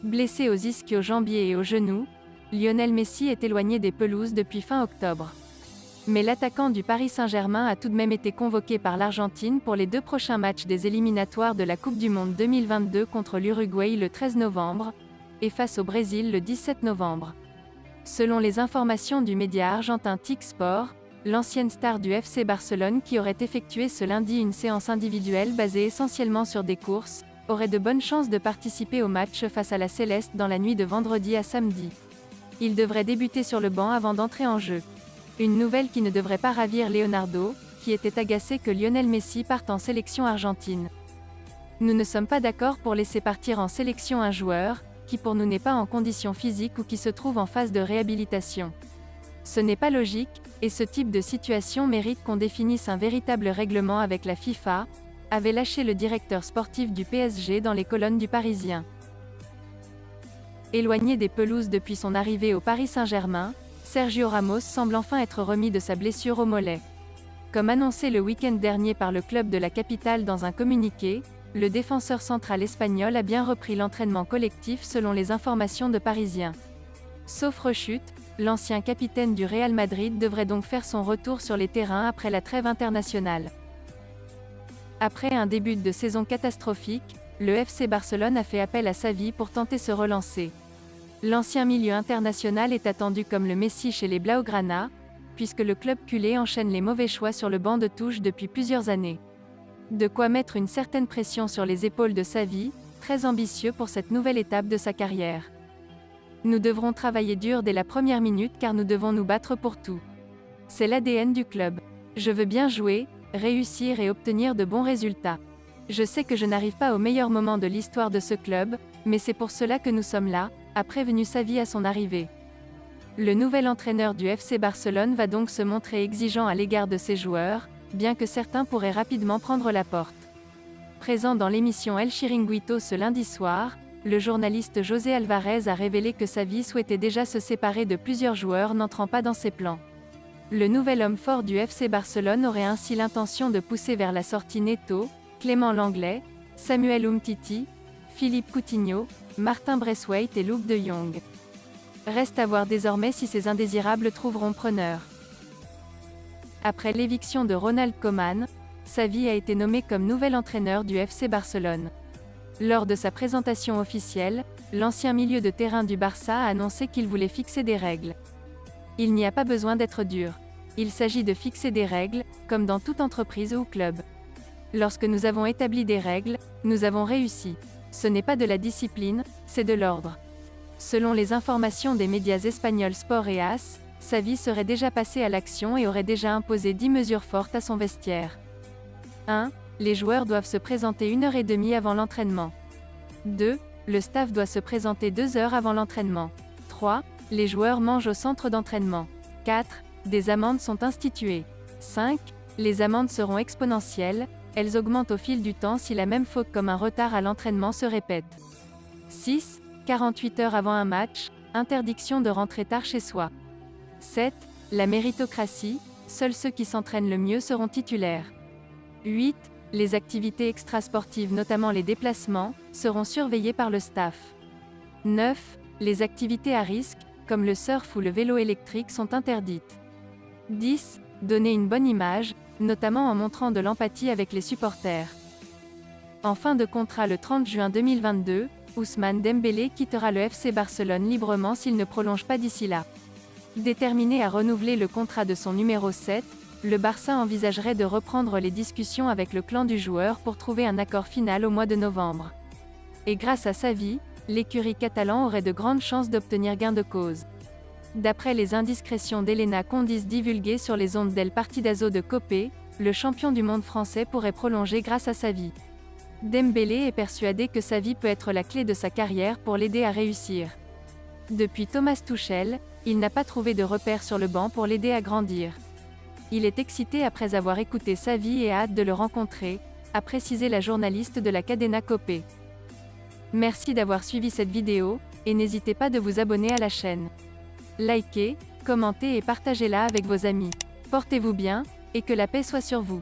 Blessé aux ischio-jambiers et aux genoux, Lionel Messi est éloigné des pelouses depuis fin octobre. Mais l'attaquant du Paris Saint-Germain a tout de même été convoqué par l'Argentine pour les 2 prochains matchs des éliminatoires de la Coupe du Monde 2022 contre l'Uruguay le 13 novembre, et face au Brésil le 17 novembre. Selon les informations du média argentin TIC Sport, l'ancienne star du FC Barcelone qui aurait effectué ce lundi une séance individuelle basée essentiellement sur des courses, aurait de bonnes chances de participer au match face à la Céleste dans la nuit de vendredi à samedi. Il devrait débuter sur le banc avant d'entrer en jeu. Une nouvelle qui ne devrait pas ravir Leonardo, qui était agacé que Lionel Messi parte en sélection argentine. Nous ne sommes pas d'accord pour laisser partir en sélection un joueur, qui pour nous n'est pas en condition physique ou qui se trouve en phase de réhabilitation. Ce n'est pas logique, et ce type de situation mérite qu'on définisse un véritable règlement avec la FIFA, avait lâché le directeur sportif du PSG dans les colonnes du Parisien. Éloigné des pelouses depuis son arrivée au Paris Saint-Germain, Sergio Ramos semble enfin être remis de sa blessure au mollet. Comme annoncé le week-end dernier par le club de la capitale dans un communiqué, le défenseur central espagnol a bien repris l'entraînement collectif selon les informations de Parisien. Sauf rechute, l'ancien capitaine du Real Madrid devrait donc faire son retour sur les terrains après la trêve internationale. Après un début de saison catastrophique, le FC Barcelone a fait appel à Xavi pour tenter se relancer. L'ancien milieu international est attendu comme le Messi chez les Blaugrana, puisque le club culé enchaîne les mauvais choix sur le banc de touche depuis plusieurs années. De quoi mettre une certaine pression sur les épaules de Xavi, très ambitieux pour cette nouvelle étape de sa carrière. Nous devrons travailler dur dès la première minute car nous devons nous battre pour tout. C'est l'ADN du club. Je veux bien jouer, réussir et obtenir de bons résultats. Je sais que je n'arrive pas au meilleur moment de l'histoire de ce club, mais c'est pour cela que nous sommes là, a prévenu Xavi à son arrivée. Le nouvel entraîneur du FC Barcelone va donc se montrer exigeant à l'égard de ses joueurs, bien que certains pourraient rapidement prendre la porte. Présent dans l'émission El Chiringuito ce lundi soir, le journaliste José Alvarez a révélé que Xavi souhaitait déjà se séparer de plusieurs joueurs n'entrant pas dans ses plans. Le nouvel homme fort du FC Barcelone aurait ainsi l'intention de pousser vers la sortie Neto, Clément Lenglet, Samuel Umtiti, Philippe Coutinho, Martin Braithwaite et Luuk de Jong. Reste à voir désormais si ces indésirables trouveront preneur. Après l'éviction de Ronald Koeman, Xavi a été nommé comme nouvel entraîneur du FC Barcelone. Lors de sa présentation officielle, l'ancien milieu de terrain du Barça a annoncé qu'il voulait fixer des règles. Il n'y a pas besoin d'être dur. Il s'agit de fixer des règles, comme dans toute entreprise ou club. Lorsque nous avons établi des règles, nous avons réussi. Ce n'est pas de la discipline, c'est de l'ordre. Selon les informations des médias espagnols Sport et AS, Xavi serait déjà passé à l'action et aurait déjà imposé 10 mesures fortes à son vestiaire. 1. Les joueurs doivent se présenter 1h30 avant l'entraînement. 2. Le staff doit se présenter 2 heures avant l'entraînement. 3. Les joueurs mangent au centre d'entraînement. 4. Des amendes sont instituées. 5. Les amendes seront exponentielles, elles augmentent au fil du temps si la même faute comme un retard à l'entraînement se répète. 6. 48 heures avant un match, interdiction de rentrer tard chez soi. 7. La méritocratie, seuls ceux qui s'entraînent le mieux seront titulaires. 8. Les activités extrasportives notamment les déplacements, seront surveillées par le staff. 9. Les activités à risque, comme le surf ou le vélo électrique sont interdites. 10. Donner une bonne image, notamment en montrant de l'empathie avec les supporters. En fin de contrat le 30 juin 2022, Ousmane Dembélé quittera le FC Barcelone librement s'il ne prolonge pas d'ici là. Déterminé à renouveler le contrat de son numéro 7, le Barça envisagerait de reprendre les discussions avec le clan du joueur pour trouver un accord final au mois de novembre. Et grâce à Xavi, l'écurie catalan aurait de grandes chances d'obtenir gain de cause. D'après les indiscrétions d'Elena Condis divulguées sur les ondes d'El Partidazo de Copé, le champion du monde français pourrait prolonger grâce à Xavi. Dembélé est persuadé que Xavi peut être la clé de sa carrière pour l'aider à réussir. Depuis Thomas Tuchel, il n'a pas trouvé de repère sur le banc pour l'aider à grandir. Il est excité après avoir écouté Xavi et a hâte de le rencontrer, a précisé la journaliste de la Cadena Copé. Merci d'avoir suivi cette vidéo, et n'hésitez pas de vous abonner à la chaîne. Likez, commentez et partagez-la avec vos amis. Portez-vous bien, et que la paix soit sur vous.